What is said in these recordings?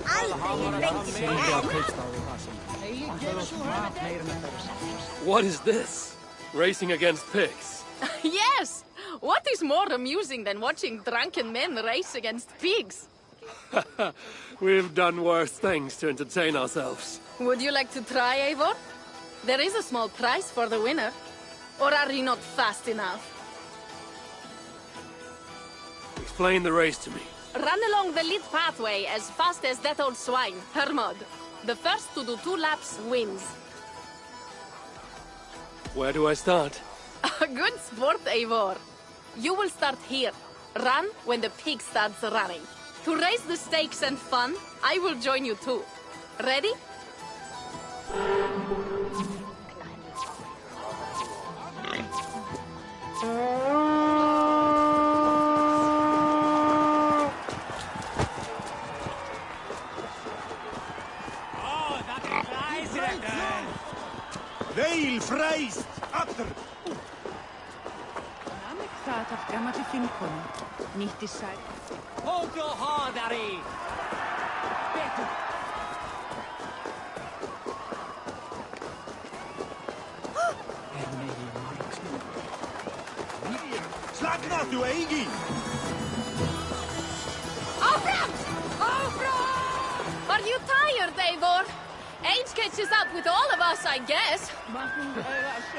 aldrei lengi. What is this? Racing against pigs? Yes! What is more amusing than watching drunken men race against pigs? We've done worse things to entertain ourselves. Would you like to try, Eivor? There is a small prize for the winner. Or are you not fast enough? Explain the race to me. Run along the lit pathway as fast as that old swine, Hermod. The first to do 2 laps wins. Where do I start? Good sport, Eivor. You will start here. Run when the pig starts running. To raise the stakes and fun, I will join you too. Ready? Veil freist! After! Namelijk gaat af gammate finkon. Niet de side. Hold your hard, Harry! Better! Slag not to Eigi! Áfram! Áfram! Are you tired, Eivor? Age catches up with all of us, I guess.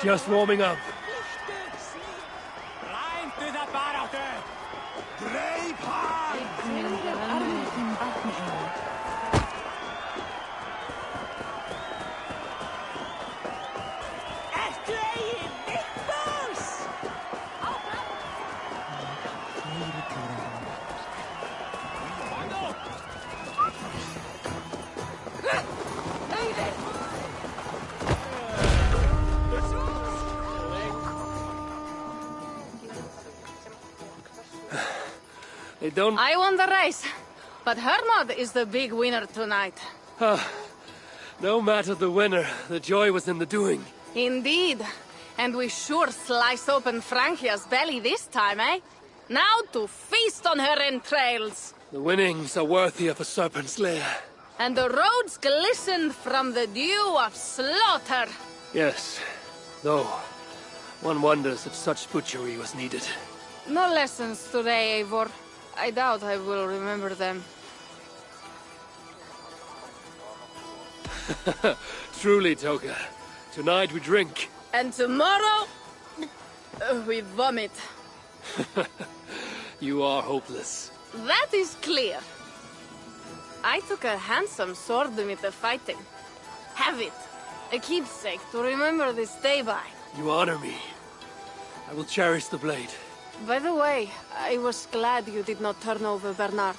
Just warming up. Climb to the barrowder! Brave hard! Ertu eigin nippers? They don't... I won the race, but Hermod is the big winner tonight. No matter the winner, the joy was in the doing. Indeed. And we sure slice open Francia's belly this time, eh? Now to feast on her entrails. The winnings are worthy of a serpent's lair. And the roads glistened from the dew of slaughter. Yes, though one wonders if such butchery was needed. No lessons today, Eivor. I doubt I will remember them. Truly, Toga. Tonight we drink. And tomorrow, we vomit. You are hopeless. That is clear. I took a handsome sword with the fighting. Have it. A keepsake to remember this day by. You honor me. I will cherish the blade. By the way, I was glad you did not turn over Bernard.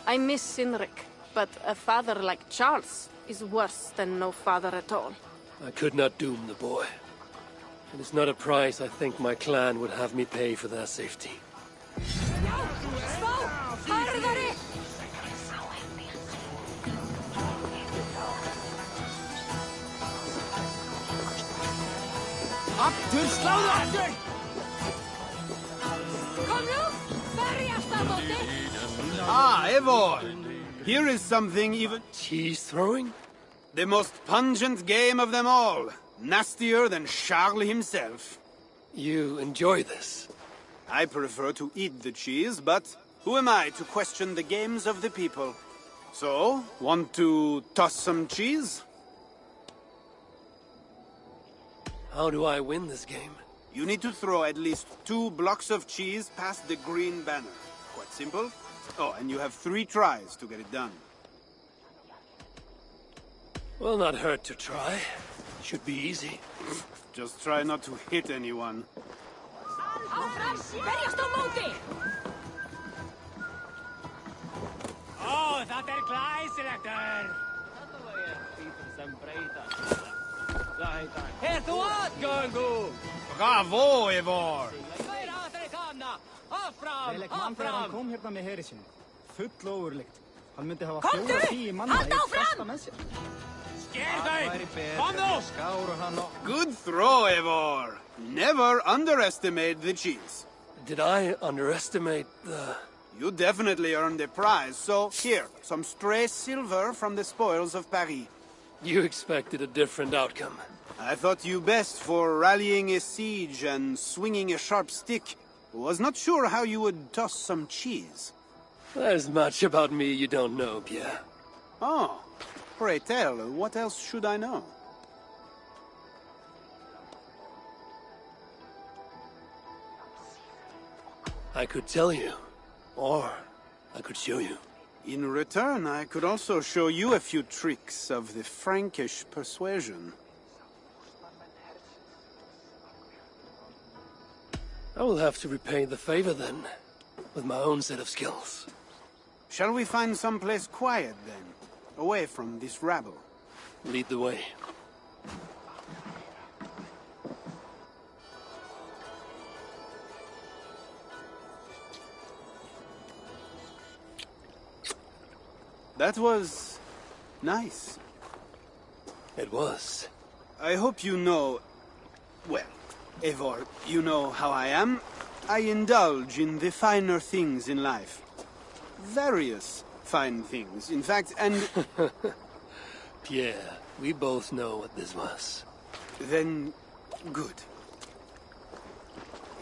I miss Sinric, but a father like Charles is worse than no father at all. I could not doom the boy. It is not a price I think my clan would have me pay for their safety. Aftur, sláðu aftur! Ah, Eivor! Here is something even... Cheese throwing? The most pungent game of them all. Nastier than Charles himself. You enjoy this? I prefer to eat the cheese, but who am I to question the games of the people? So, want to toss some cheese? How do I win this game? You need to throw at least 2 blocks of cheese past the green banner. Quite simple. Oh, and you have 3 tries to get it done. Will not hurt to try. Should be easy. Just try not to hit anyone. Oh, that er glæsilegt. Her þú atgöngu! Bravo, Eivor! Hver aðri kanna! Áfram! Þegar hann Áfram! kom hérna með heri sinu. Full óurlegt. Hann myndi hafa 4-10 manna í fasta með sér. Sker þau! Kom nú! Skáru hann og... Good throw, Eivor. Never underestimate the cheese. Did I underestimate the You definitely earned a prize, so here, some stray silver from the spoils of Paris. You expected a different outcome. I thought you best for rallying a siege and swinging a sharp stick. Was not sure how you would toss some cheese. There's much about me you don't know, Pierre. Oh, pray tell, what else should I know? I could tell you, or I could show you. In return, I could also show you a few tricks of the Frankish persuasion. I will have to repay the favor then, with my own set of skills. Shall we find someplace quiet then, away from this rabble? Lead the way. That was nice. It was. I hope you know... Well, Eivor, you know how I am. I indulge in the finer things in life. Various fine things, in fact, and... Pierre, we both know what this was. Then, good.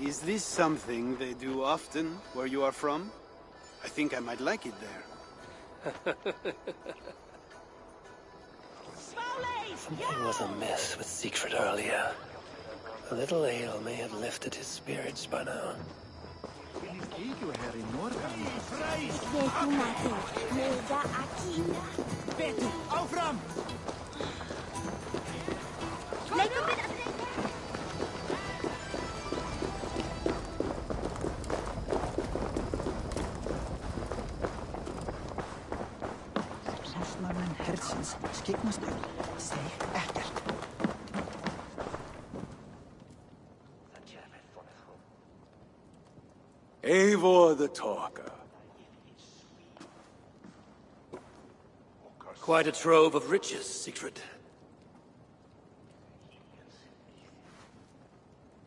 Is this something they do often, where you are from? I think I might like it there. Something was amiss with Siegfried earlier. A little ale may have lifted his spirits by now. Bitte, Aufram! Hlæsnamen herdsins skyggnast um. Seg ekkert. Eivor the Talker. Quite a trove of riches, Siegfried.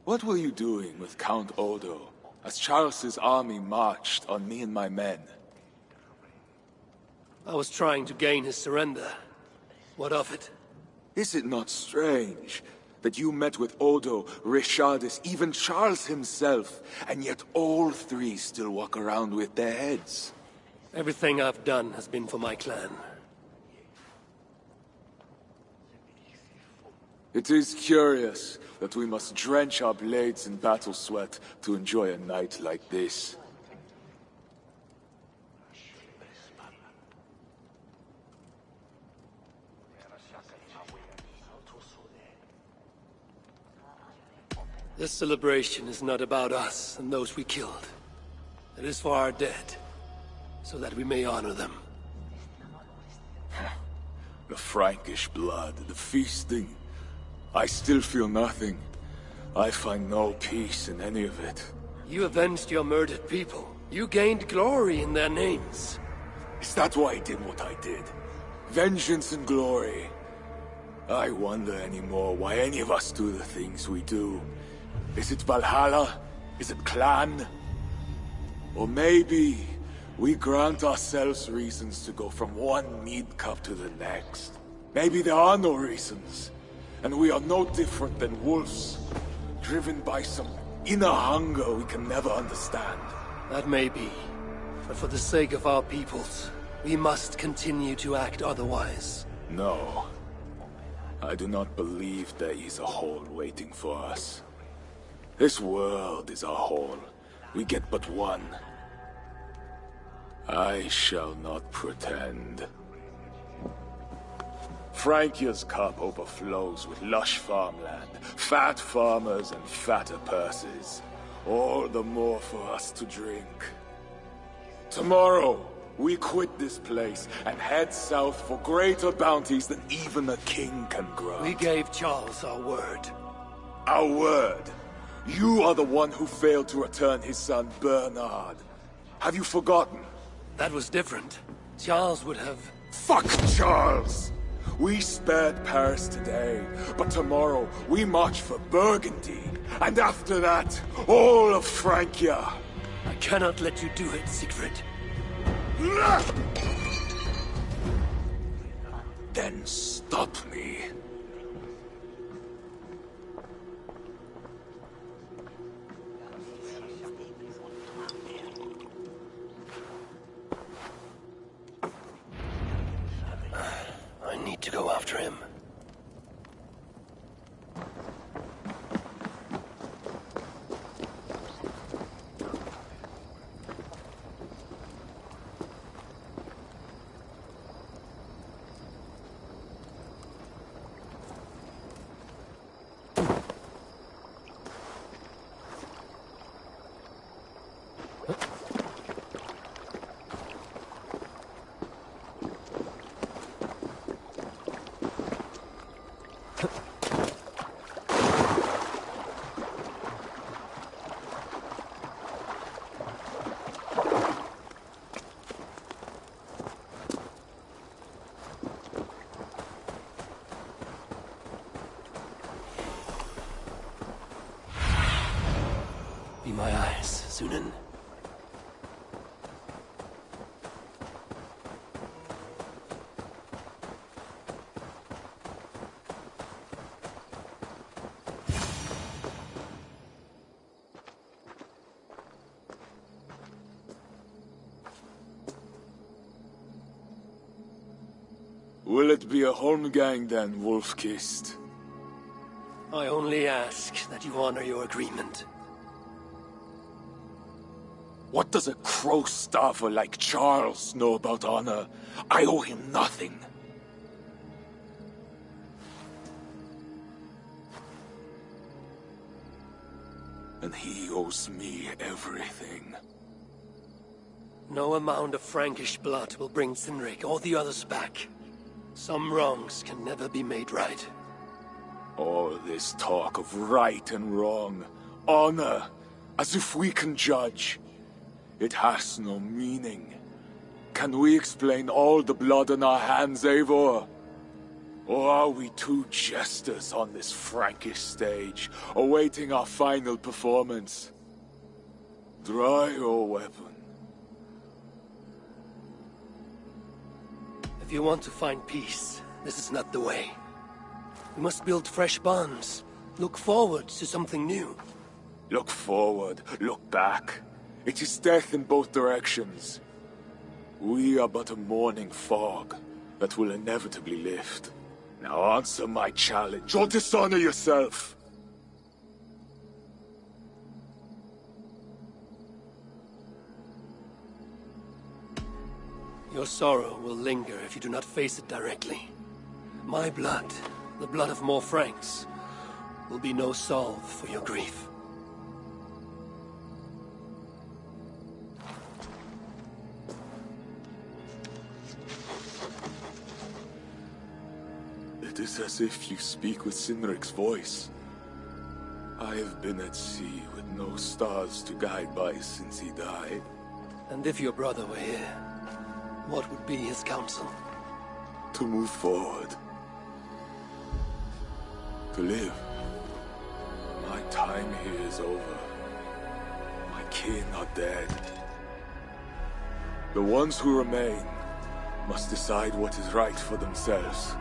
What were you doing with Count Odo as Charles's army marched on me and my men? I was trying to gain his surrender. What of it? Is it not strange that you met with Odo, Richardus, even Charles himself, and yet all three still walk around with their heads? Everything I've done has been for my clan. It is curious that we must drench our blades in battle sweat to enjoy a night like this. This celebration is not about us and those we killed. It is for our dead, so that we may honor them. The Frankish blood, the feasting. I still feel nothing. I find no peace in any of it. You avenged your murdered people. You gained glory in their names. Is that why I did what I did? Vengeance and glory. I wonder anymore why any of us do the things we do. Is it Valhalla? Is it clan? Or maybe we grant ourselves reasons to go from one mead cup to the next. Maybe there are no reasons, and we are no different than wolves, driven by some inner hunger we can never understand. That may be, but for the sake of our peoples, we must continue to act otherwise. No. I do not believe there is a hole waiting for us. This world is our hole. We get but one. I shall not pretend. Frankia's cup overflows with lush farmland, fat farmers and fatter purses. All the more for us to drink. Tomorrow, we quit this place and head south for greater bounties than even a king can grant. We gave Charles our word. Our word? You are the one who failed to return his son, Bernard. Have you forgotten? That was different. Charles would have... Fuck Charles! We spared Paris today, but tomorrow we march for Burgundy. And after that, all of Francia. I cannot let you do it, Siegfried. Then stop me. I need to go after him. Be my eyes, Sunan. Will it be a Holmgang then, Wolf-Kissed? I only ask that you honor your agreement. What does a crow-staffer like Charles know about honor? I owe him nothing. And he owes me everything. No amount of Frankish blood will bring Cynric or the others back. Some wrongs can never be made right. All this talk of right and wrong, honor, as if we can judge. It has no meaning. Can we explain all the blood on our hands, Eivor? Or are we two jesters on this Frankish stage, awaiting our final performance? Draw your weapon. If you want to find peace, this is not the way. We must build fresh bonds. Look forward to something new. Look forward, look back. It is death in both directions. We are but a morning fog that will inevitably lift. Now answer my challenge, or dishonor yourself! Your sorrow will linger if you do not face it directly. My blood, the blood of more Franks, will be no salve for your grief. It is as if you speak with Cynric's voice. I have been at sea with no stars to guide by since he died. And if your brother were here, what would be his counsel? To move forward. To live. My time here is over. My kin are dead. The ones who remain must decide what is right for themselves.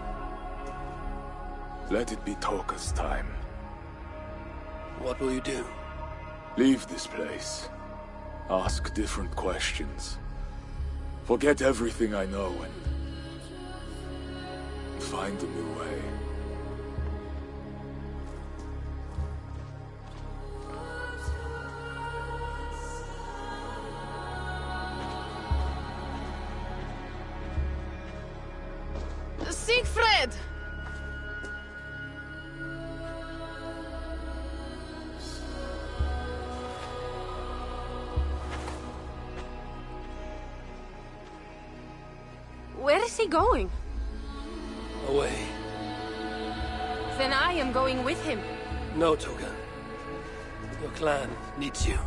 Let it be Toka's time. What will you do? Leave this place. Ask different questions. Forget everything I know and find a new way. Siegfried! Where is he going? Away. Then I am going with him. No, Toga. Your clan needs you.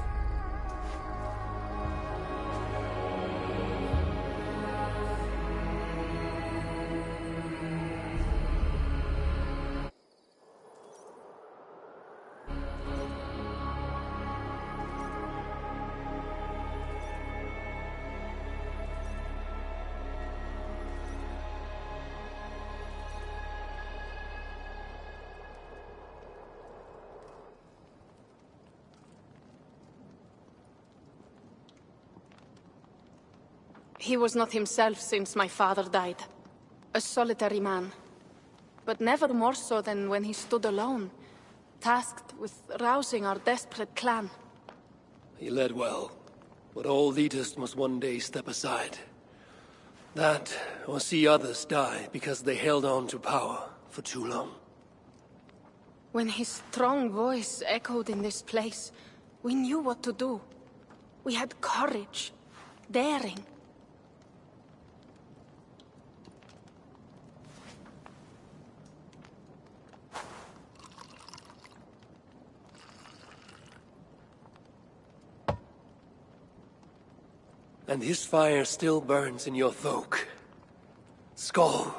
He was not himself since my father died. A solitary man. But never more so than when he stood alone, tasked with rousing our desperate clan. He led well, but all leaders must one day step aside. That, or see others die because they held on to power for too long. When his strong voice echoed in this place, we knew what to do. We had courage, daring. And his fire still burns in your folk. Skull.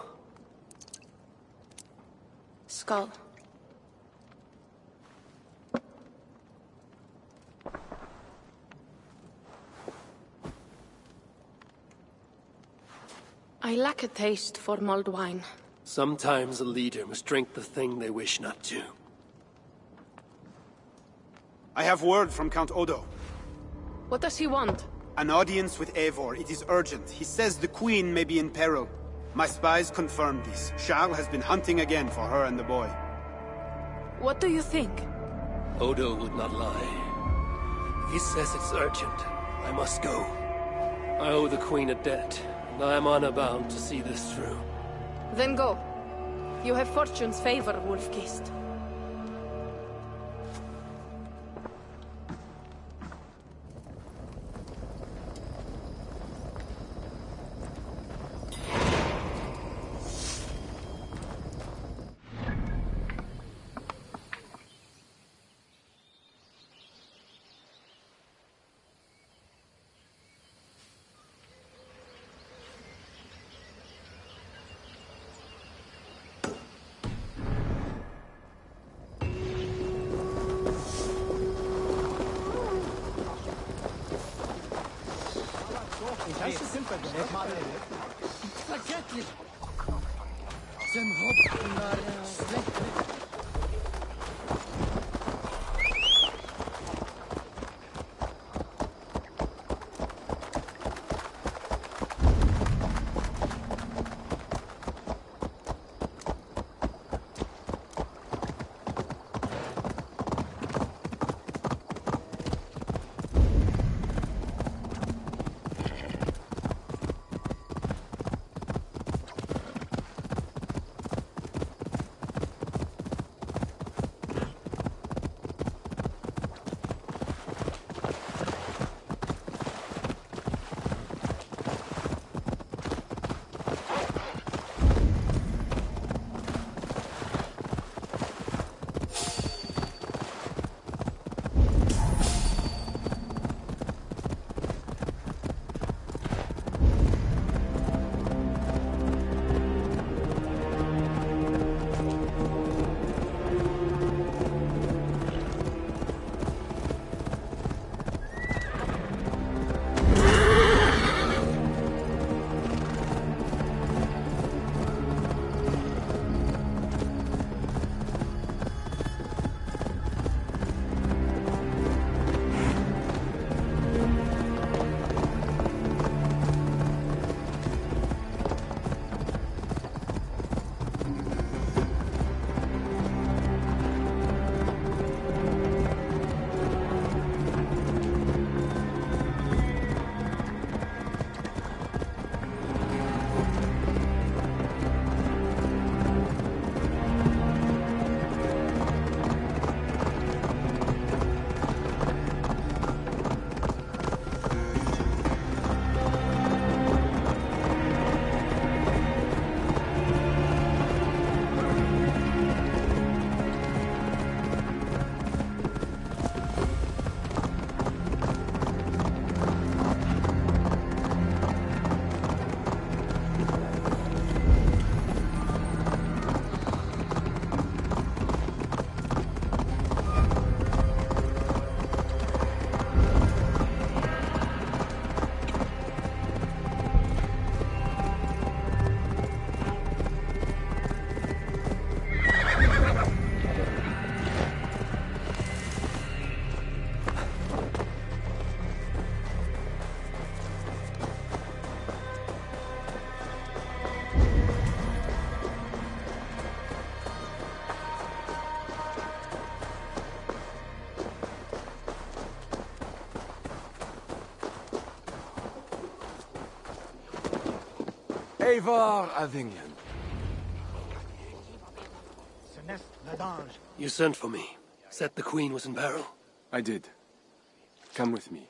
Skull. I lack a taste for mulled wine. Sometimes a leader must drink the thing they wish not to. I have word from Count Odo. What does he want? An audience with Eivor. It is urgent. He says the Queen may be in peril. My spies confirmed this. Charles has been hunting again for her and the boy. What do you think? Odo would not lie. If he says it's urgent, I must go. I owe the Queen a debt, and I am honor-bound to see this through. Then go. You have fortune's favor, Wolfkist. Þessi tilfelli er maður. Það gellir sem hopnar sleppir. Eivor Avignon. You sent for me. Said the Queen was in peril. I did. Come with me.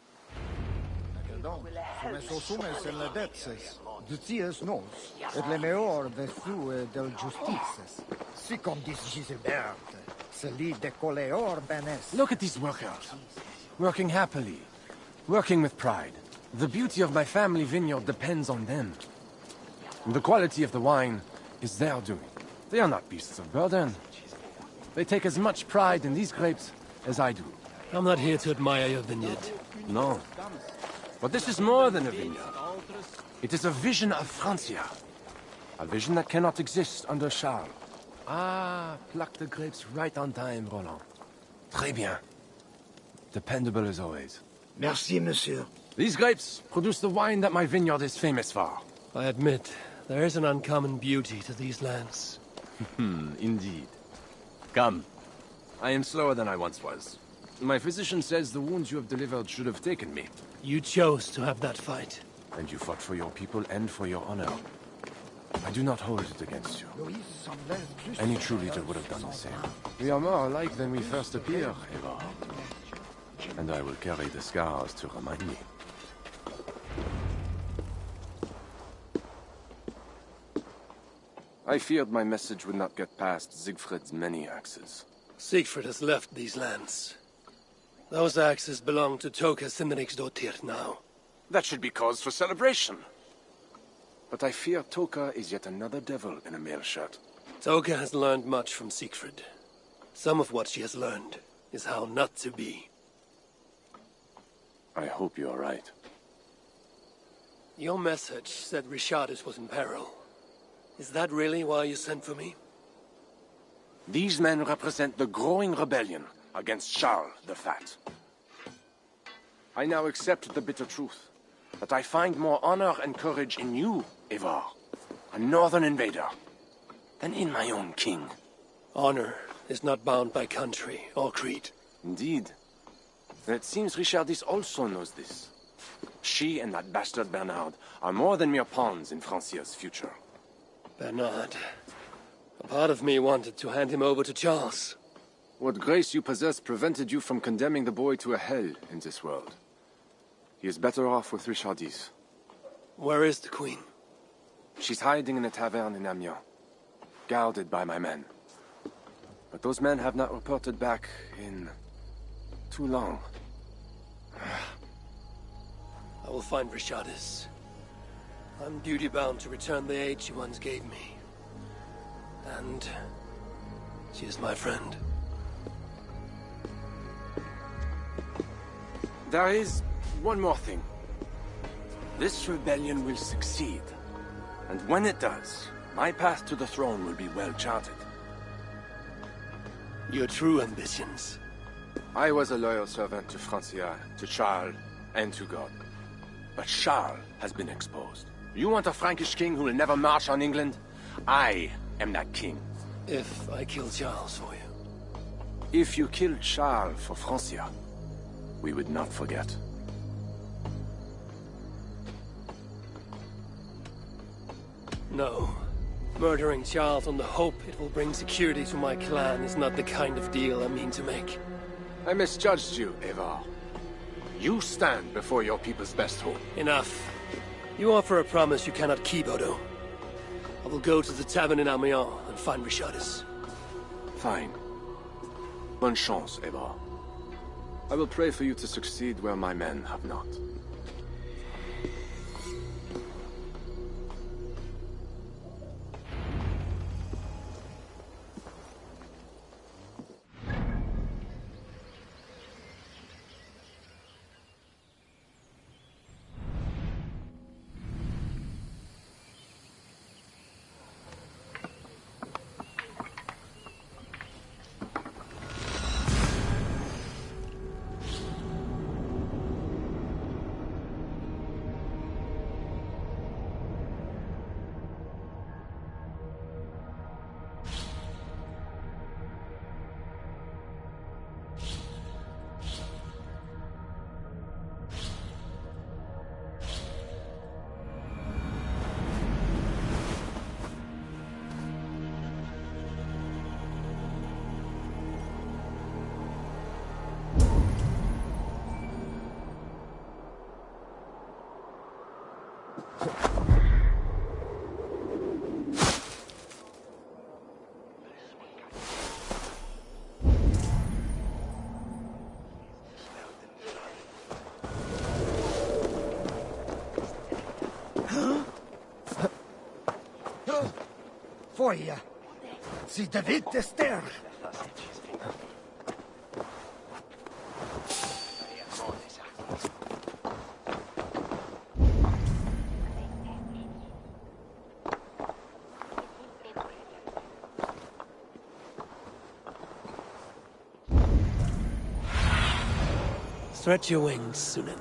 Look at these workers. Working happily. Working with pride. The beauty of my family vineyard depends on them. The quality of the wine is their doing. They are not beasts of burden. They take as much pride in these grapes as I do. I'm not here to admire your vineyard. No. But this is more than a vineyard. It is a vision of Francia. A vision that cannot exist under Charles. Ah, pluck the grapes right on time, Roland. Très bien. Dependable as always. Merci, monsieur. These grapes produce the wine that my vineyard is famous for. I admit, there is an uncommon beauty to these lands. Indeed. Come. I am slower than I once was. My physician says the wounds you have delivered should have taken me. You chose to have that fight. And you fought for your people and for your honor. I do not hold it against you. Any true leader would have done the same. We are more alike than we first appear, Eivor. And I will carry the scars to remind me. I feared my message would not get past Siegfried's many axes. Siegfried has left these lands. Those axes belong to Toka Simriksdottir now. That should be cause for celebration. But I fear Toka is yet another devil in a mail shirt. Toka has learned much from Siegfried. Some of what she has learned is how not to be. I hope you are right. Your message said Richardus was in peril. Is that really why you sent for me? These men represent the growing rebellion against Charles the Fat. I now accept the bitter truth that I find more honor and courage in you, Eivor, a northern invader, than in my own king. Honor is not bound by country or creed. Indeed. And it seems Richardis also knows this. She and that bastard Bernard are more than mere pawns in Francia's future. Bernard. A part of me wanted to hand him over to Charles. What grace you possess prevented you from condemning the boy to a hell in this world. He is better off with Richardis. Where is the Queen? She's hiding in a tavern in Amiens, guarded by my men. But those men have not reported back in too long. I will find Richardis. I'm duty-bound to return the aid she once gave me. And she is my friend. There is one more thing. This rebellion will succeed. And when it does, my path to the throne will be well charted. Your true ambitions. I was a loyal servant to Francia, to Charles, and to God. But Charles has been exposed. You want a Frankish king who will never march on England? I am that king. If I kill Charles for you. If you killed Charles for Francia, we would not forget. No. Murdering Charles on the hope it will bring security to my clan is not the kind of deal I mean to make. I misjudged you, Eivor. You stand before your people's best hope. Enough. You offer a promise you cannot keep, Odo. I will go to the tavern in Amiens and find Richardis. Fine. Bonne chance, Eivor. I will pray for you to succeed where my men have not. Feuer. Sie der Wittester. Stretch your wings, Sunan.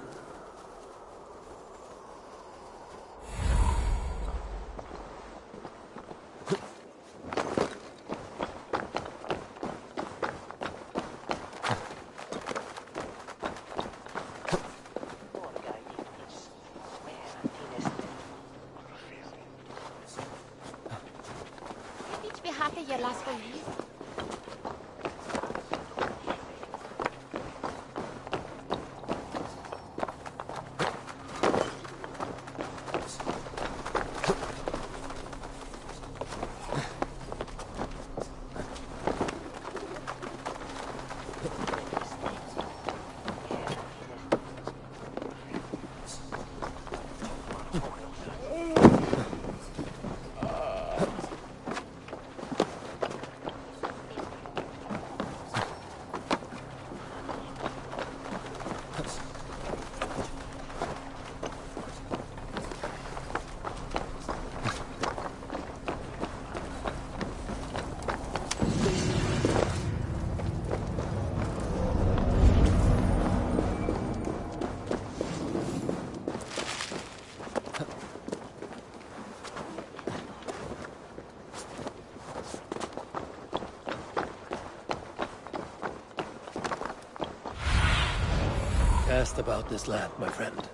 Cast about this land, my friend.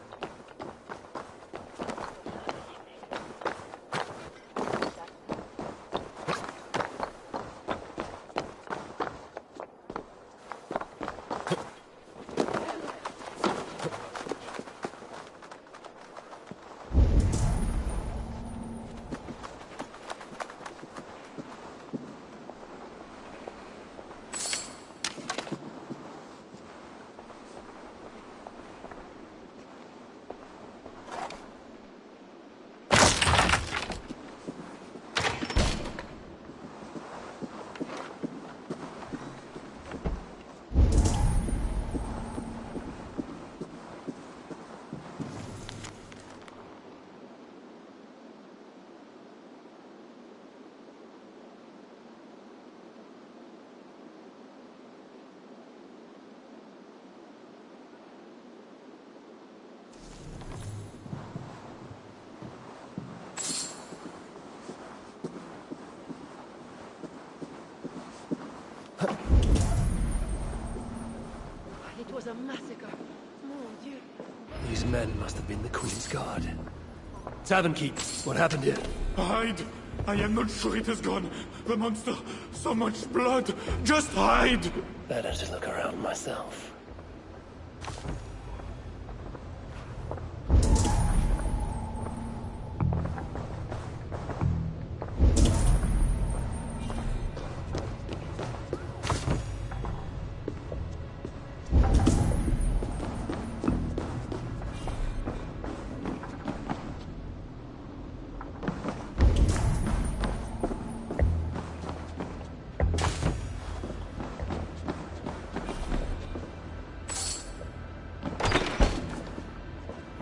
It was a massacre. Mon Dieu. These men must have been the Queen's Guard. Tavern Keep, what happened here? Hide! I am not sure it has gone. The monster, so much blood. Just hide! Better to look around myself.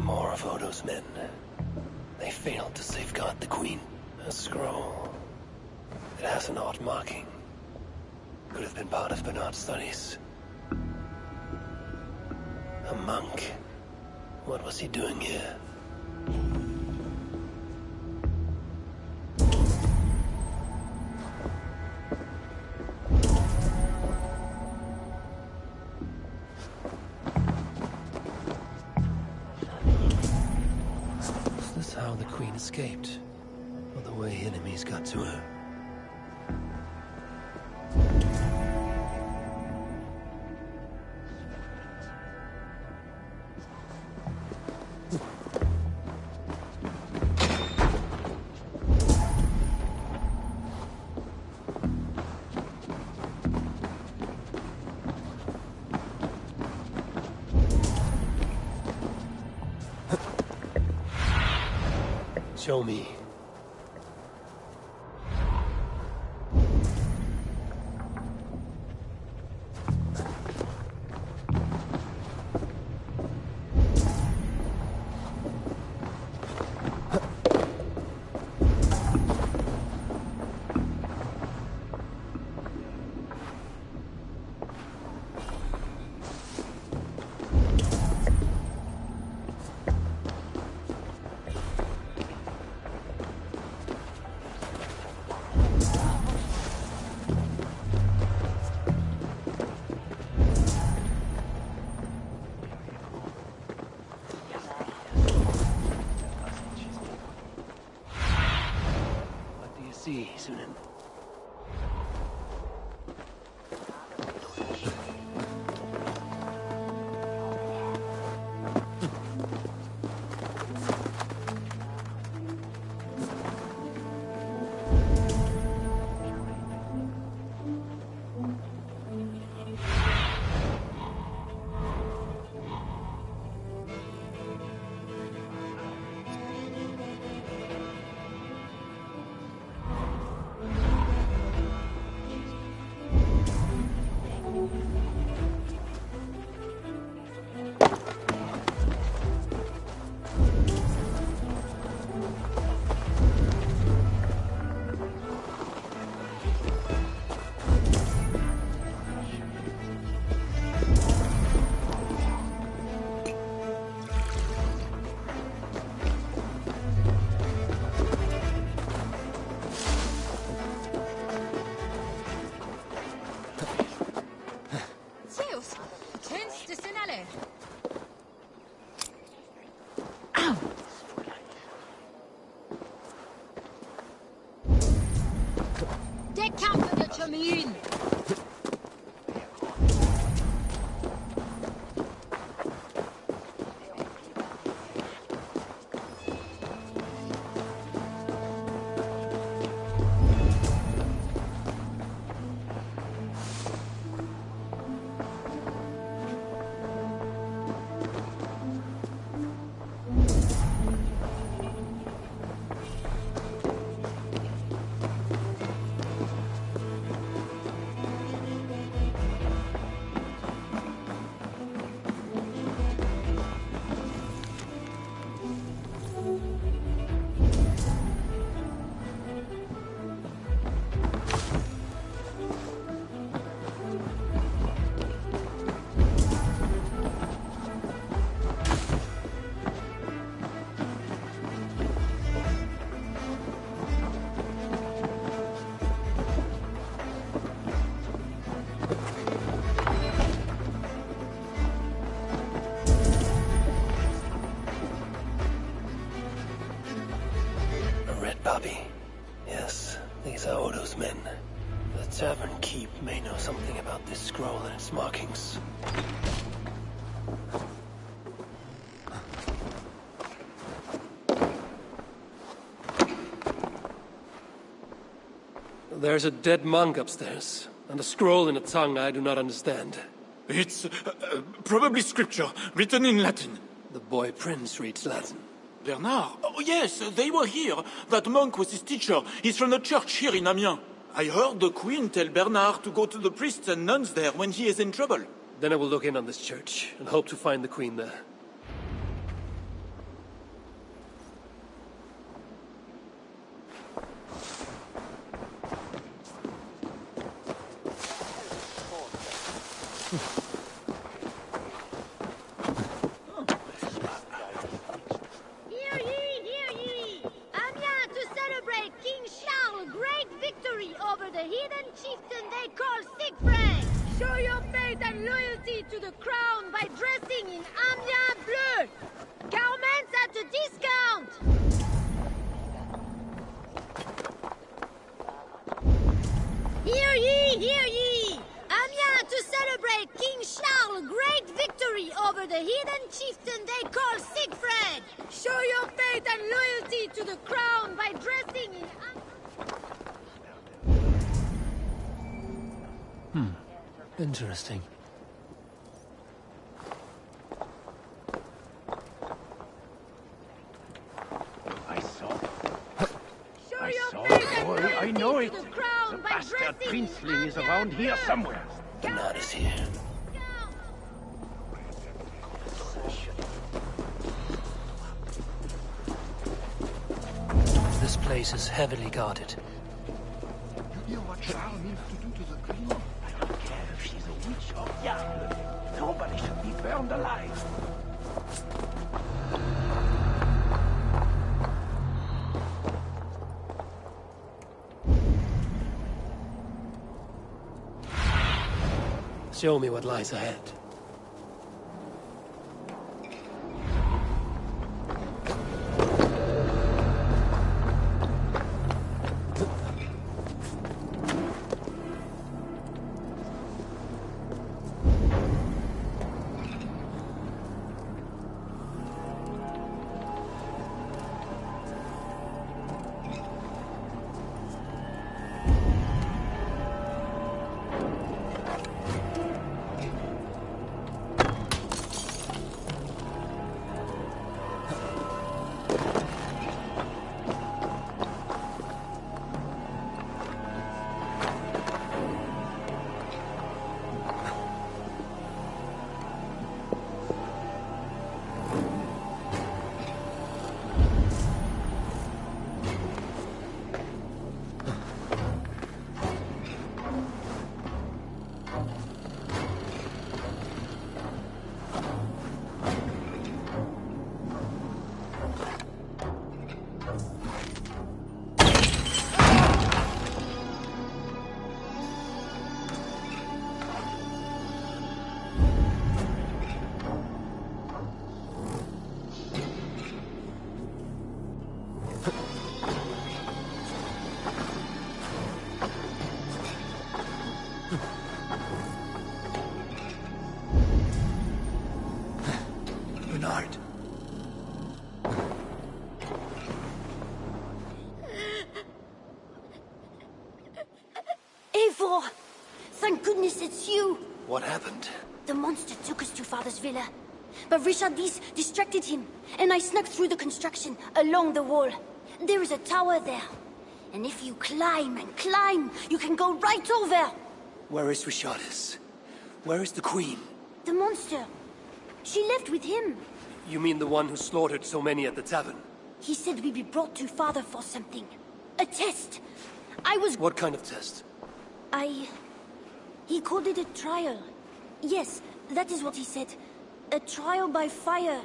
More of Odo's men. They failed to safeguard the Queen. A scroll. It has an odd marking. Could have been part of Bernard's studies. A monk. What was he doing here? Is this how the Queen escaped? Or the way enemies got to her? Show me. Sunan. Bobby. Yes, these are Odo's men. The tavern keep may know something about this scroll and its markings. There's a dead monk upstairs, and a scroll in a tongue I do not understand. It's probably scripture, written in Latin. The boy prince reads Latin. Bernard? Oh, yes, they were here. That monk was his teacher. He's from the church here in Amiens. I heard the queen tell Bernard to go to the priests and nuns there when he is in trouble. Then I will look in on this church, and hope to find the queen there. The hidden chieftain they call Siegfried. Show your faith and loyalty to the crown by dressing in Amiens bleu. Garments at a discount. Hear ye, hear ye! Amiens to celebrate King Charles' great victory over the hidden chieftain they call Siegfried. Show your faith and loyalty to the crown by dressing in Interesting. I saw the boy. I know it. The bastard princeling is around here somewhere. Bernard is here. This place is heavily guarded. You hear what Charles means to do to the queen? I don't care if she's a witch or diable. Nobody should be burned alive. Show me what lies ahead. Bernard. Eivor! Thank goodness it's you! What happened? The monster took us to Father's villa. But Richardis distracted him, and I snuck through the construction, along the wall. There is a tower there. And if you climb and climb, you can go right over! Where is Richardis? Where is the Queen? The monster. She left with him. You mean the one who slaughtered so many at the tavern? He said we'd be brought to Father for something. A test. I was... What kind of test? He called it a trial. Yes, that is what he said. A trial by fire.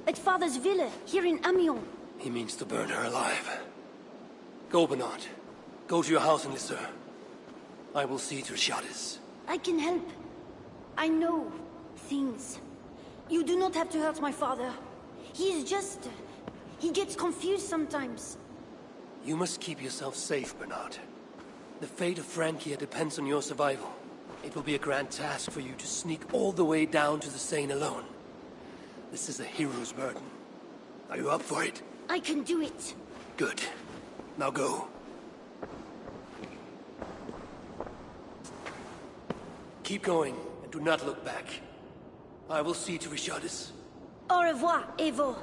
At Father's villa, here in Amiens. He means to burn her alive. Go, Bernard. Go to your house in Lisseur. I will see to Richardis. I can help. I know things. You do not have to hurt my father. He is just... he gets confused sometimes. You must keep yourself safe, Bernard. The fate of Francia depends on your survival. It will be a grand task for you to sneak all the way down to the Seine alone. This is a hero's burden. Are you up for it? I can do it. Good. Now go. Keep going, and do not look back. I will see to Richardis. Au revoir, Eivor.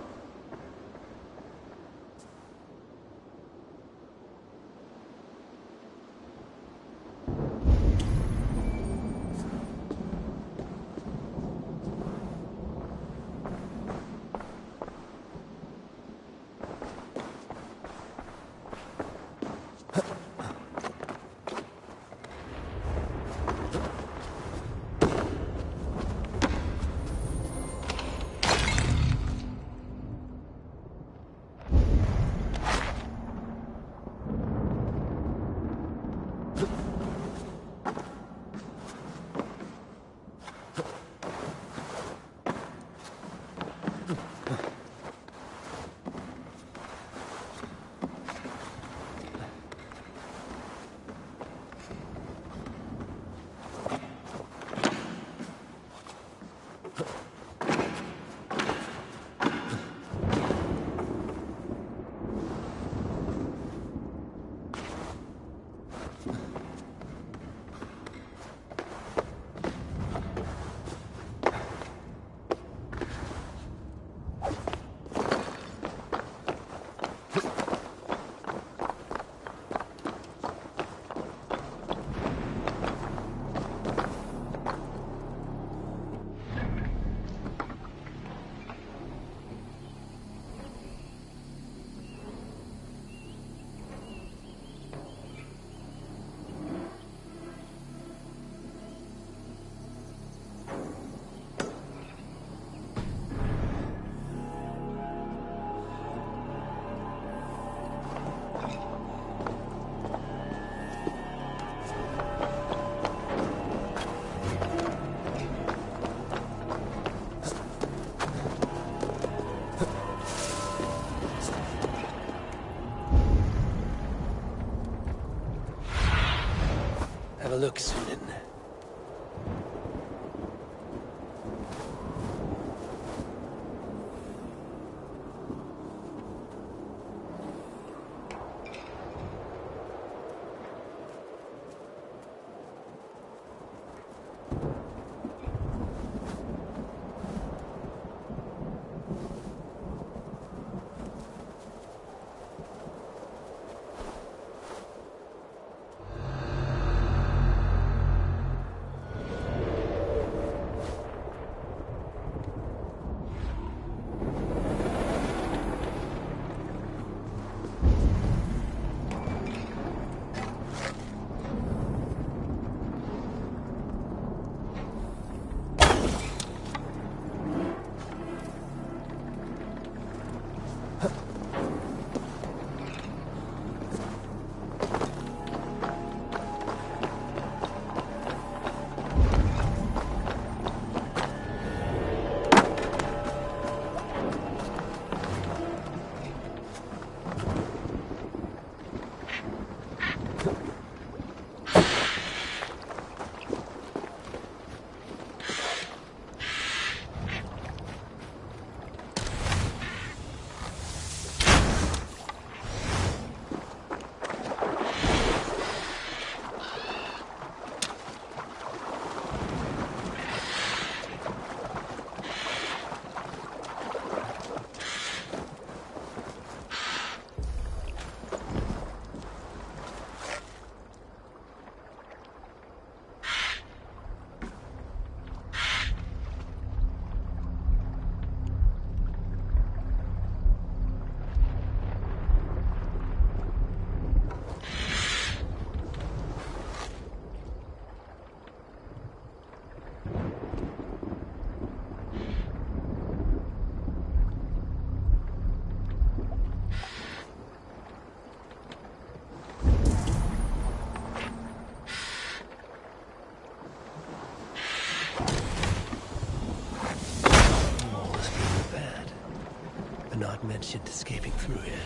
Bernard mentioned escaping through here.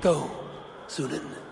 Go, Sunan.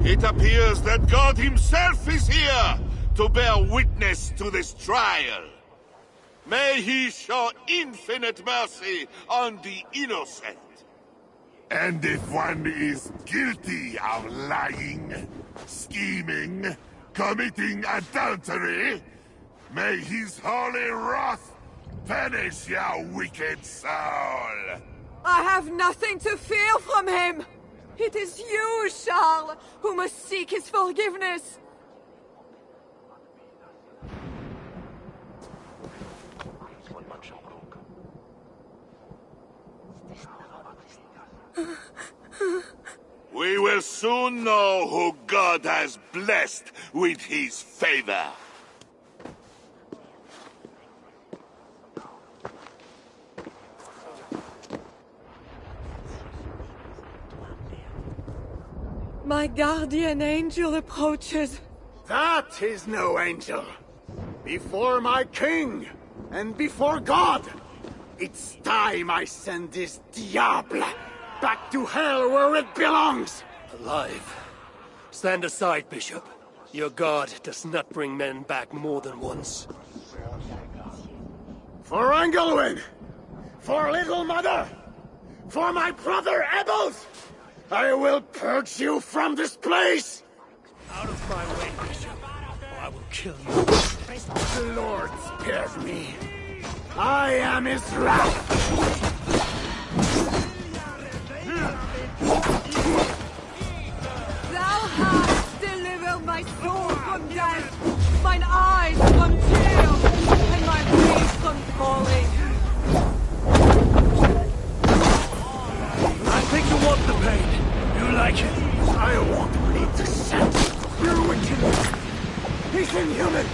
It appears that God himself is here to bear witness to this trial. May he show infinite mercy on the innocent. And if one is guilty of lying, scheming, committing adultery, may his holy wrath Perish, you wicked soul! I have nothing to fear from him! It is you, Charles, who must seek his forgiveness! We will soon know who God has blessed with his favor. My guardian angel approaches. That is no angel. Before my king, and before God, it's time I send this diable back to hell where it belongs! Alive. Stand aside, Bishop. Your God does not bring men back more than once. For Engelwin! For Little Mother! For my brother Ebbels! I will purge you from this place! Out of my way, Bishop, or I will kill you. The Lord spared me. I am his wrath! Thou hast delivered my soul from death, mine eyes from tears, and my face from falling. I think you want the pain. You like it? I won't bleed to death. You're wicked. He's inhuman.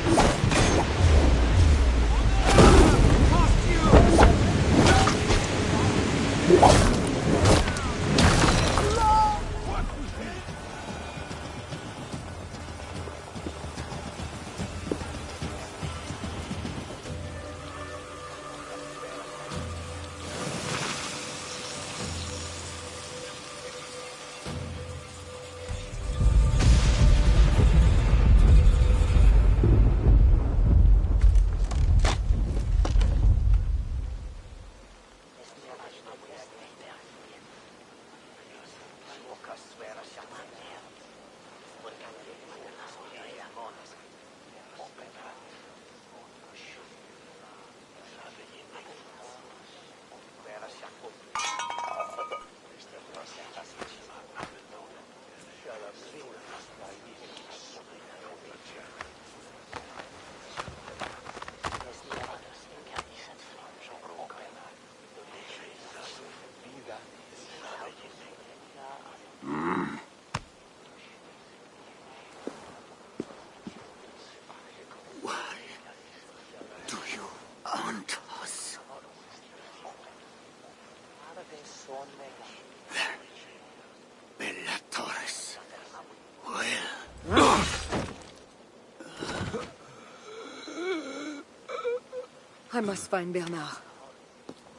I must find Bernard.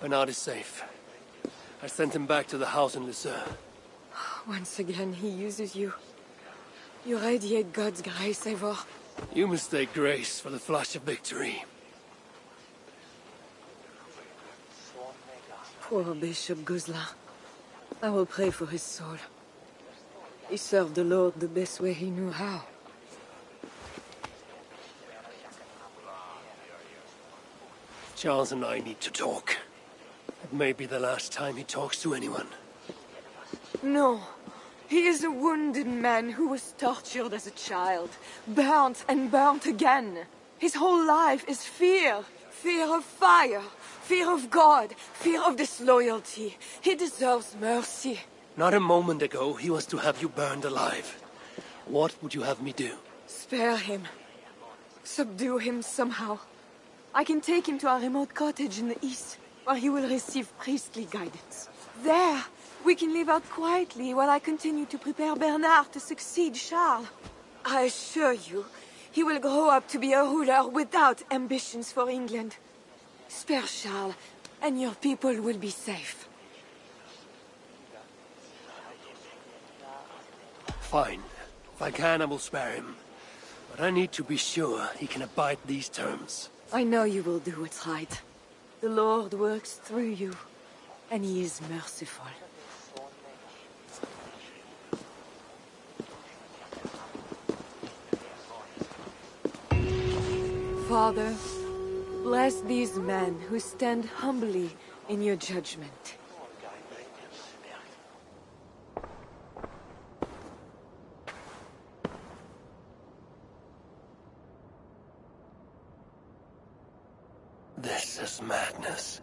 Bernard is safe. I sent him back to the house in Lucerne. Once again, he uses you. You radiate God's grace, Eivor. You mistake grace for the flash of victory. Poor Bishop Guzla. I will pray for his soul. He served the Lord the best way he knew how. Charles and I need to talk. It may be the last time he talks to anyone. No. He is a wounded man who was tortured as a child, burnt and burnt again. His whole life is fear. Fear of fire, fear of God, fear of disloyalty. He deserves mercy. Not a moment ago, he was to have you burned alive. What would you have me do? Spare him. Subdue him somehow. I can take him to our remote cottage in the east, where he will receive priestly guidance. There, we can live out quietly while I continue to prepare Bernard to succeed Charles. I assure you, he will grow up to be a ruler without ambitions for England. Spare Charles, and your people will be safe. Fine. If I can, I will spare him. But I need to be sure he can abide these terms. I know you will do what's right. The Lord works through you, and he is merciful. Father, Bless these men who stand humbly in your judgment. This is madness.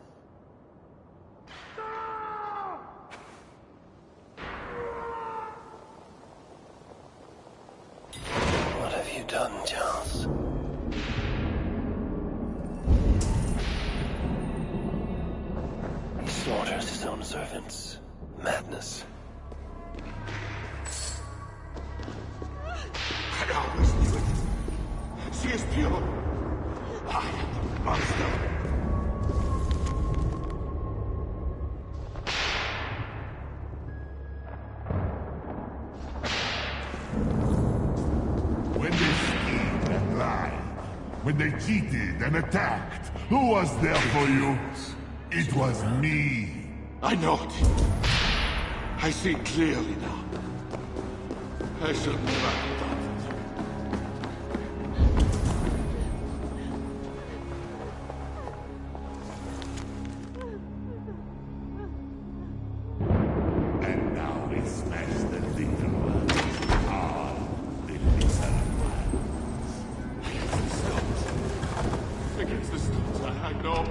What have you done, Charles? He slaughters his own servants. Madness. I always knew it. She is pure. I am the monster. When they schemed and lied, when they cheated and attacked, who was there for you? It was me. I know it. I see clearly now. I should never have done it. And now we smash the little ones. All the little ones. Against the stones. Against the stones, I know.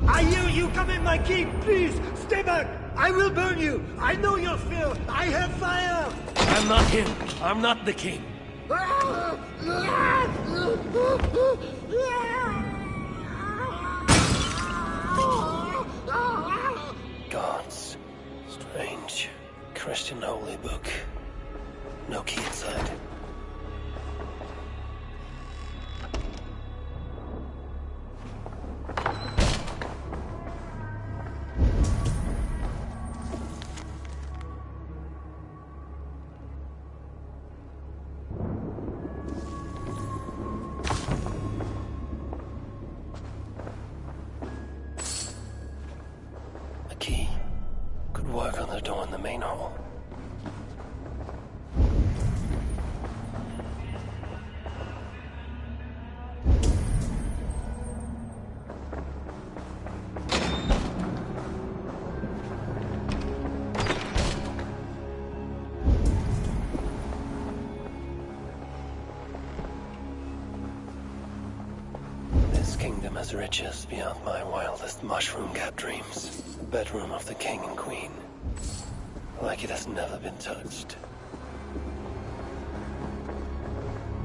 I hear you! Come in, my king! Please, stay back! I will burn you! I know your fear! I have fire! I'm not him. I'm not the king. Gods. Strange. Christian holy book. No key inside. A key. Could work on the door in the main hall. This kingdom has riches beyond my wildest mushroom-capped dreams. The bedroom of the king and queen. Like it has never been touched.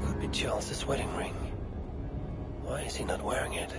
Could be Charles's wedding ring. Why is he not wearing it?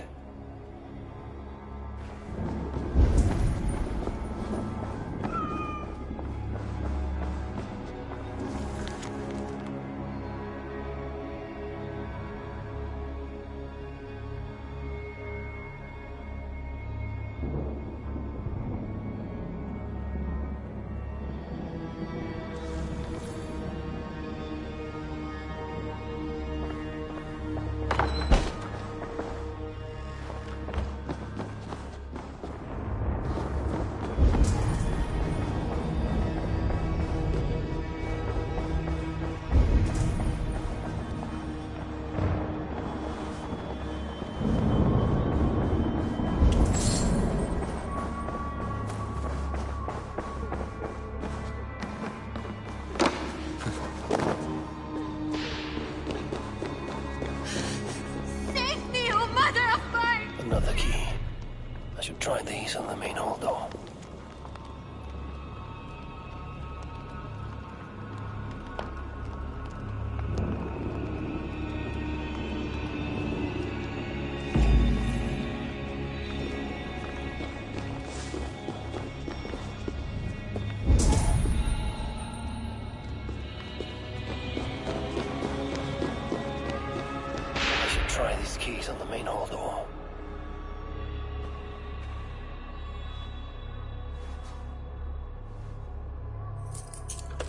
try these keys on the main hall door.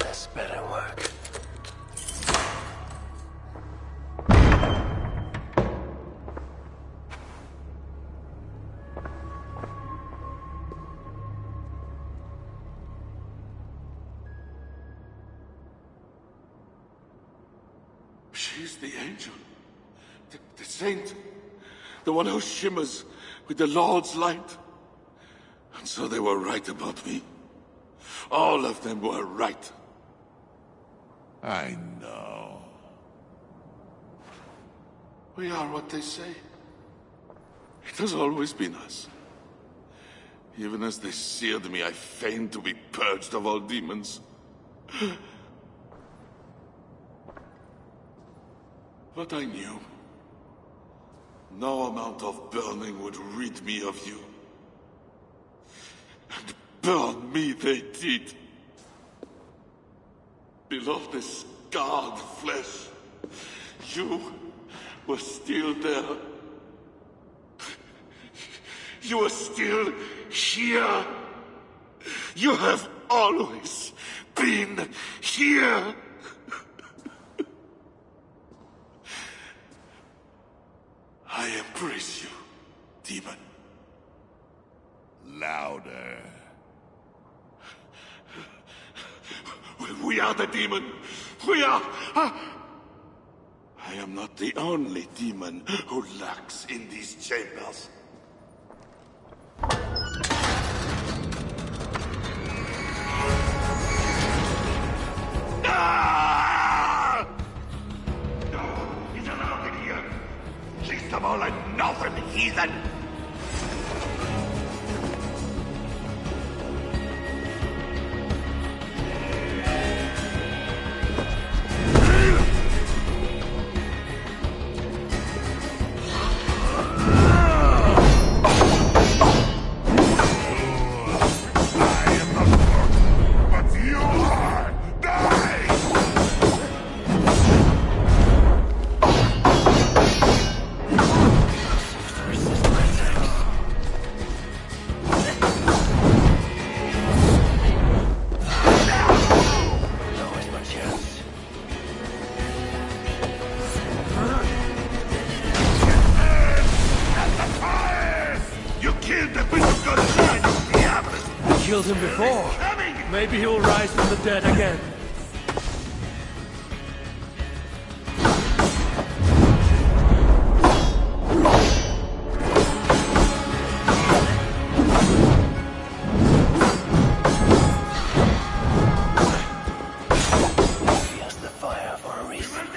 This better work. She's the angel. The saint. The one who shimmers with the Lord's light. And so they were right about me. All of them were right. I know. We are what they say. It has always been us. Even as they seared me, I feigned to be purged of all demons. But I knew. No amount of burning would rid me of you. And burn me they did. Below the scarred flesh, you were still there. You are still here. You have always been here. I embrace you, demon. Louder. We are the demon. We are... I am not the only demon who lurks in these chambers. Ah! No, he's allowed in here. Least of all a northern heathen. Killed him before. Maybe he'll rise from the dead again. He has the fire for a reason.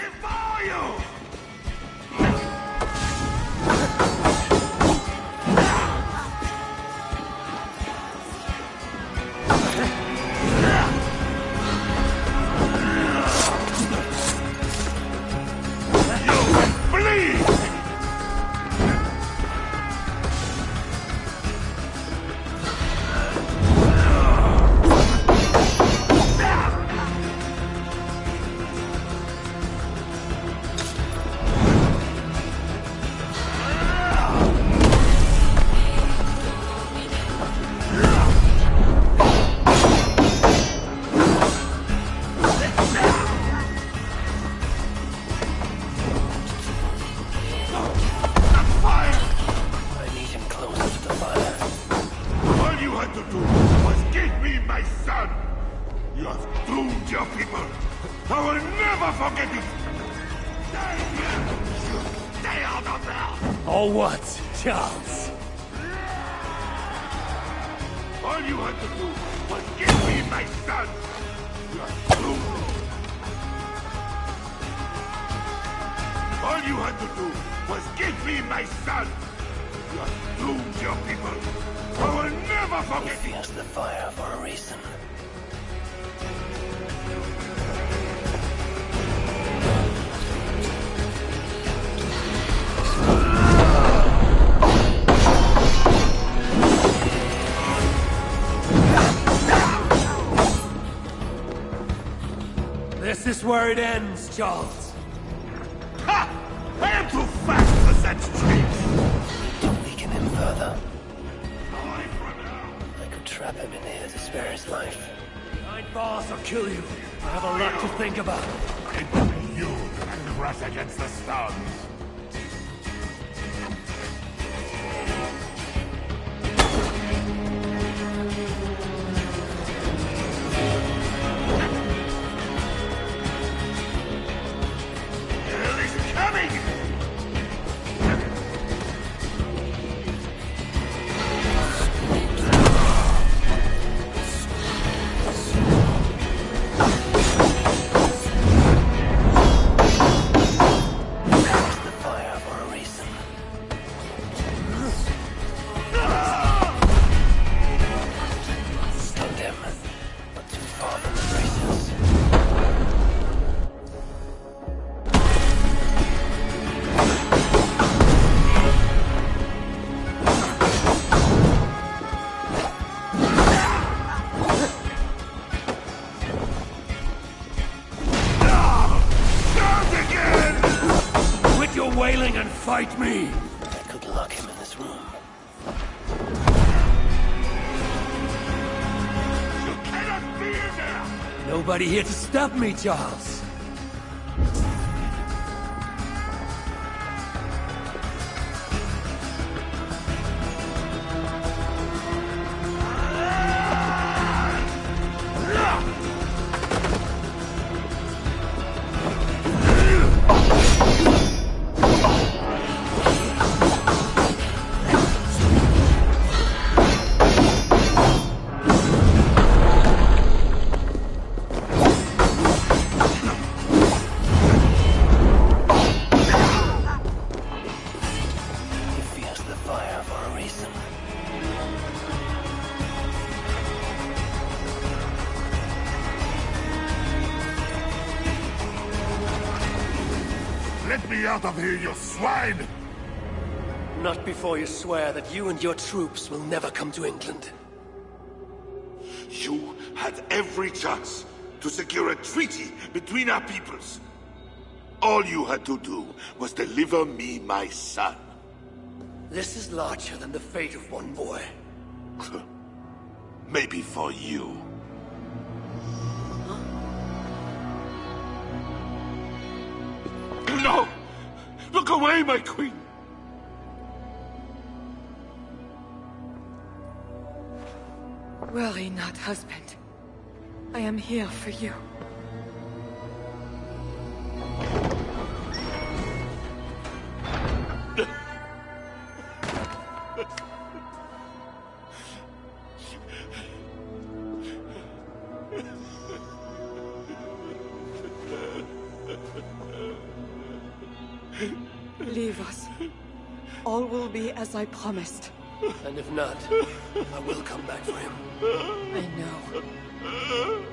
Or what, Charles? All you had to do was give me my son! You are doomed! All you had to do was give me my son! You are doomed, your people! I will never forget He feels the fire for a reason. This is where it ends, Charles. Ha! I am too fast for innocent chief! To weaken him further. I could trap him in here to spare his life. Behind bars or kill you. I have a lot to think about. It will be you that crush against the stones. Wailing and fight me! I could lock him in this room. You cannot be in there! Nobody here to stop me, Charles! Let me out of here, you swine! Not before you swear that you and your troops will never come to England. You had every chance to secure a treaty between our peoples. All you had to do was deliver me my son. This is larger than the fate of one boy. Maybe for you. No! Look away, my queen! Worry not, husband. I am here for you. Leave us. All will be as I promised. And if not, I will come back for him. I know.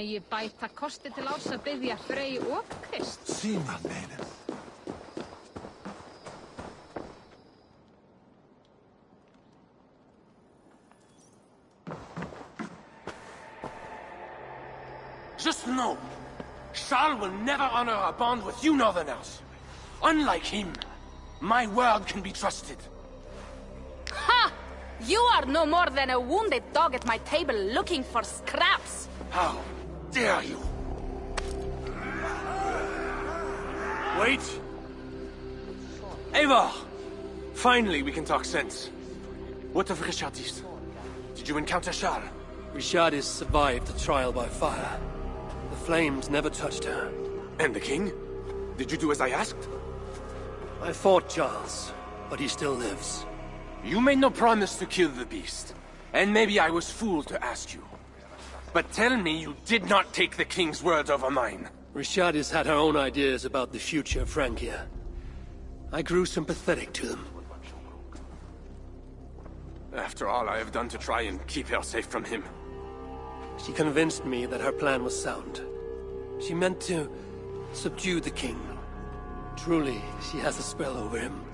Megi bæta kosti til árs að biðja Frey og Krist. Sí, my maiden. Just know, Charles will never honor a bond with you Northerners. Unlike him, my word can be trusted. Ha! You are no more than a wounded dog at my table looking for scraps. How dare you? Wait! Eivor! Finally, we can talk sense. What of Richardis? Did you encounter Charles? Richardis survived the trial by fire. The flames never touched her. And the king? Did you do as I asked? I fought Charles, but he still lives. You made no promise to kill the beast. And maybe I was fooled to ask you. But tell me you did not take the king's word over mine. Richardis had her own ideas about the future of Francia. I grew sympathetic to them. After all I have done to try and keep her safe from him. She convinced me that her plan was sound. She meant to subdue the king. Truly, she has a spell over him.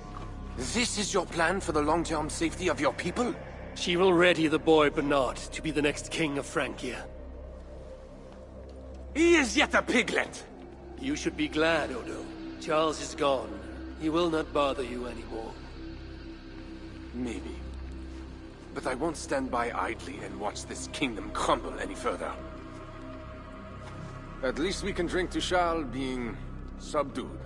This is your plan for the long-term safety of your people? She will ready the boy Bernard to be the next king of Francia. He is yet a piglet! You should be glad, Odo. Charles is gone. He will not bother you anymore. Maybe. But I won't stand by idly and watch this kingdom crumble any further. At least we can drink to Charles being subdued.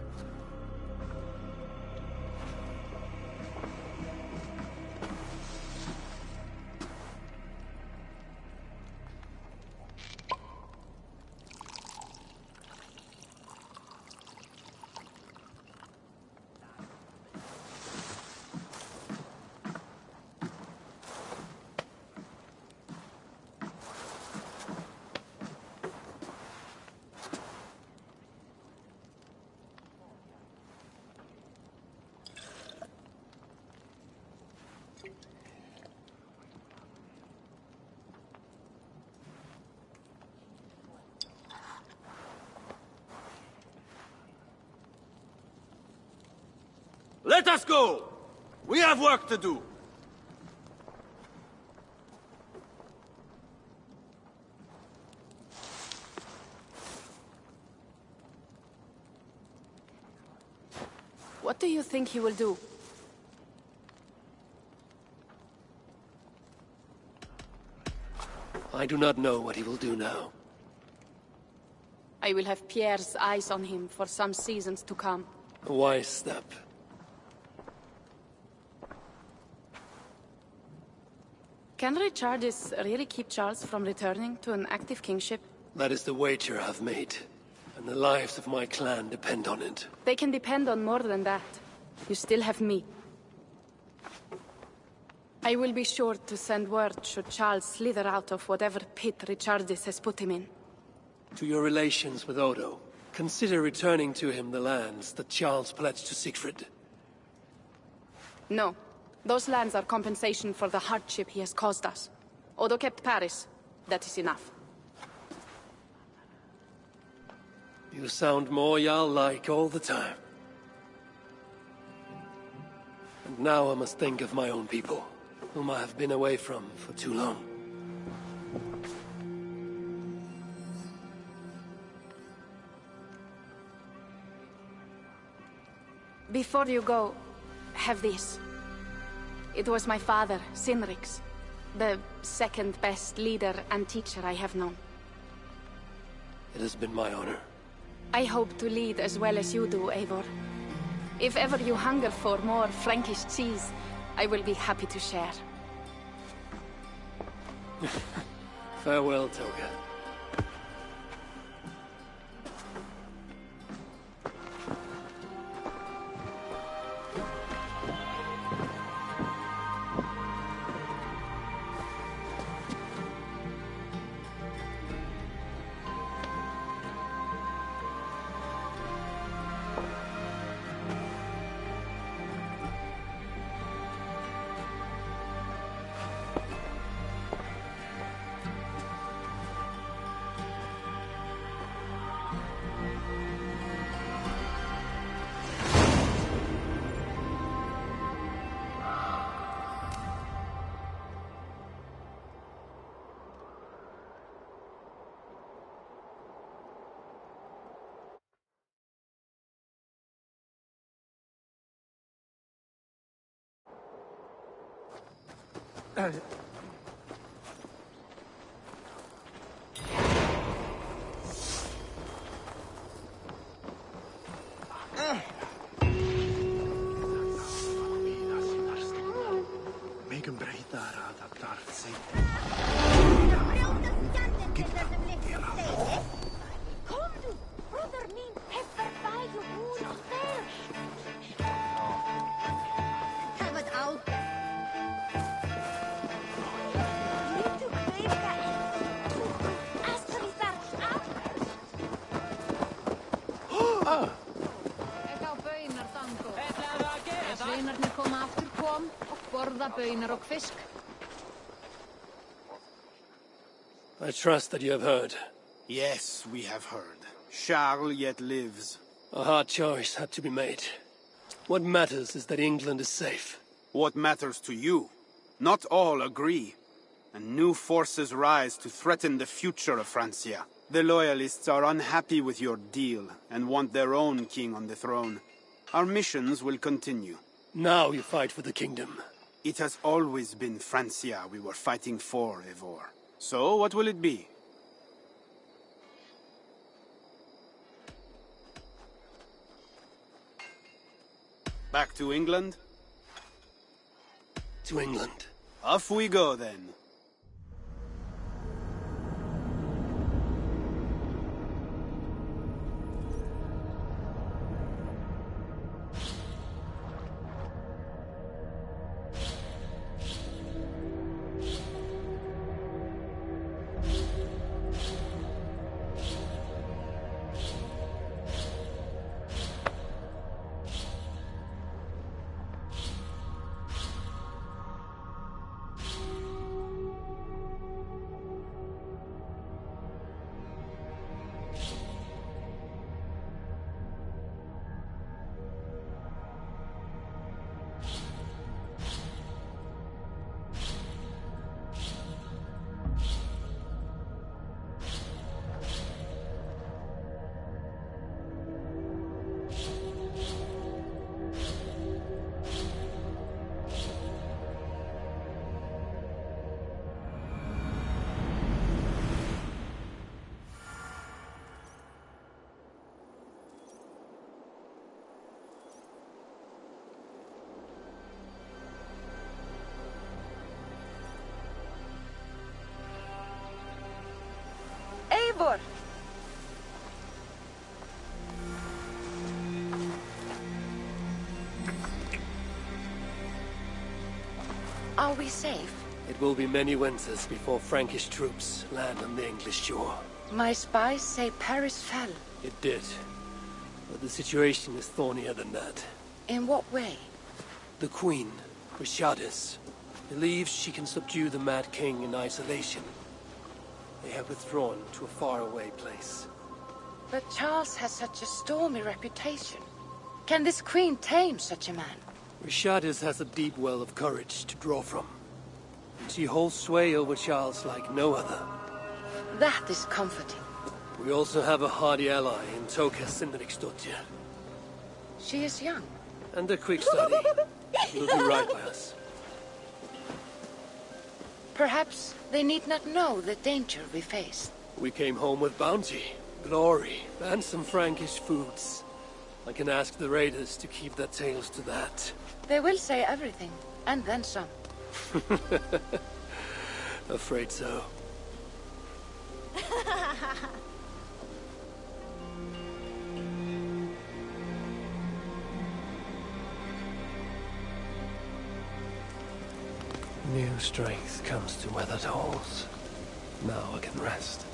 Let us go! We have work to do! What do you think he will do? I do not know what he will do now. I will have Pierre's eyes on him for some seasons to come. A wise step. Can Richardis really keep Charles from returning to an active kingship? That is the wager I've made, and the lives of my clan depend on it. They can depend on more than that. You still have me. I will be sure to send word should Charles slither out of whatever pit Richardis has put him in. To your relations with Odo, consider returning to him the lands that Charles pledged to Siegfried. No. Those lands are compensation for the hardship he has caused us. Odo kept Paris. That is enough. You sound more Jarl-like all the time. And now I must think of my own people, whom I have been away from for too long. Before you go, have this. It was my father, Sinrix, the second best leader and teacher I have known. It has been my honor. I hope to lead as well as you do, Eivor. If ever you hunger for more Frankish cheese, I will be happy to share. Farewell, Toga. I trust that you have heard. Yes, we have heard. Charles yet lives. A hard choice had to be made. What matters is that England is safe. What matters to you? Not all agree. And new forces rise to threaten the future of Francia. The Loyalists are unhappy with your deal, and want their own king on the throne. Our missions will continue. Now you fight for the kingdom. It has always been Francia we were fighting for, Eivor. So, what will it be? Back to England? To England. Off we go, then. Eivor! Are we safe? It will be many winters before Frankish troops land on the English shore. My spies say Paris fell. It did. But the situation is thornier than that. In what way? The Queen, Rishadis, believes she can subdue the Mad King in isolation. They have withdrawn to a faraway place. But Charles has such a stormy reputation. Can this queen tame such a man? Rishadis has a deep well of courage to draw from. And she holds sway over Charles like no other. That is comforting. We also have a hardy ally in Toka Sindriksdottir. She is young. And a quick study. She'll do right by us. Perhaps they need not know the danger we face. We came home with bounty, glory, and some Frankish foods. I can ask the raiders to keep their tails to that. They will say everything, and then some. Afraid so. New strength comes to weathered halls. Now I can rest.